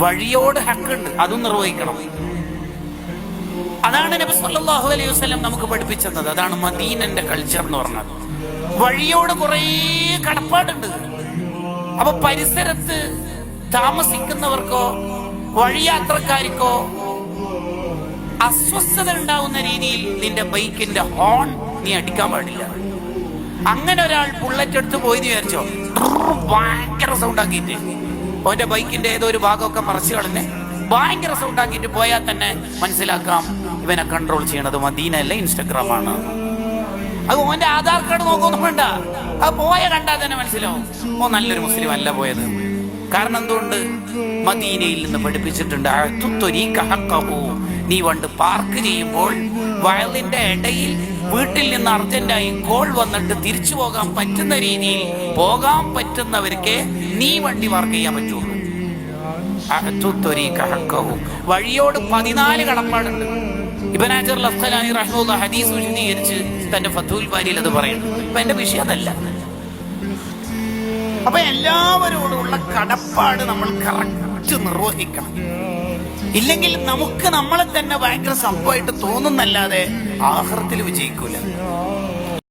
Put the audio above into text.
വഴിയോട് ഹക്കുണ്ട്, അതും നിർവഹിക്കണം. അതാണ് നബി സല്ലല്ലാഹു അലൈഹി വസല്ലം നമുക്ക് പഠിപ്പിച്ചത്. അതാണ് മദീനന്റെ കൾച്ചർ എന്ന് പറഞ്ഞത്. വഴിയോട് കുറേ കടപ്പാടുണ്ട്. അപ്പൊ പരിസരത്ത് താമസിക്കുന്നവർക്കോ വഴിയാത്രക്കാർക്കോ അസ്വസ്ഥത ഉണ്ടാവുന്ന രീതിയിൽ നിന്റെ ബൈക്കിന്റെ ഹോൺ നീ അടിക്കാൻ പാടില്ല. അങ്ങനെ ഒരാൾ ബുള്ളറ്റ് എടുത്ത് പോയി വിചാരിച്ചോ, ഭയങ്കര സൗണ്ട് ആക്കിയിട്ട് അവന്റെ ബൈക്കിന്റെ ഏതോ ഒരു ഭാഗമൊക്കെ മറച്ചു കളഞ്ഞെ ഭയങ്കര സൗണ്ട് ആക്കിയിട്ട് പോയാൽ തന്നെ മനസ്സിലാക്കാം ഇവനെ കൺട്രോൾ ചെയ്യണത് മദീന അല്ല, ഇൻസ്റ്റഗ്രാമാണ്. അത് ഓന്റെ ആധാർ കാർഡ് നോക്കൊന്നും വേണ്ട, അത് പോയ കണ്ടാൽ തന്നെ മനസ്സിലാവും ഓ നല്ലൊരു മുസ്ലിം അല്ല പോയത്. കാരണം എന്തുകൊണ്ട്? മദീനയിൽ നിന്ന് പഠിപ്പിച്ചിട്ടുണ്ട്, നീ വണ്ട് പാർക്ക് ചെയ്യുമ്പോൾ വയലിന്റെ ഇടയിൽ വീട്ടിൽ നിന്ന് അർജന്റായി കോൾ വന്നിട്ട് തിരിച്ചു പോകാൻ പറ്റുന്ന രീതിയിൽ പോകാൻ പറ്റുന്നവർക്ക് നീ വണ്ടി പാർക്ക് ചെയ്യാൻ പറ്റുള്ളൂ. വഴിയോട് 14 കടപ്പാടുണ്ട്. ഇബ്നു ഹജർ അൽ-അസ്ഖലാനി റഹിമഹുല്ലാഹ് ഹദീസ് വിശദീകരിച്ച് തന്റെ ഫത്ഹുൽ ബാരിയിൽ അത് പറയുന്നു. അപ്പൊ എന്റെ വിഷയം അതല്ല. അപ്പൊ എല്ലാവരോടുള്ള കടപ്പാട് നമ്മൾ കറക്റ്റ് നിർവഹിക്കണം. ഇല്ലെങ്കിൽ നമുക്ക് നമ്മളെ തന്നെ ഭയങ്കര സംഭവമായിട്ട് തോന്നുന്നല്ലാതെ ആഖിറത്തിൽ വിജയിക്കൂല.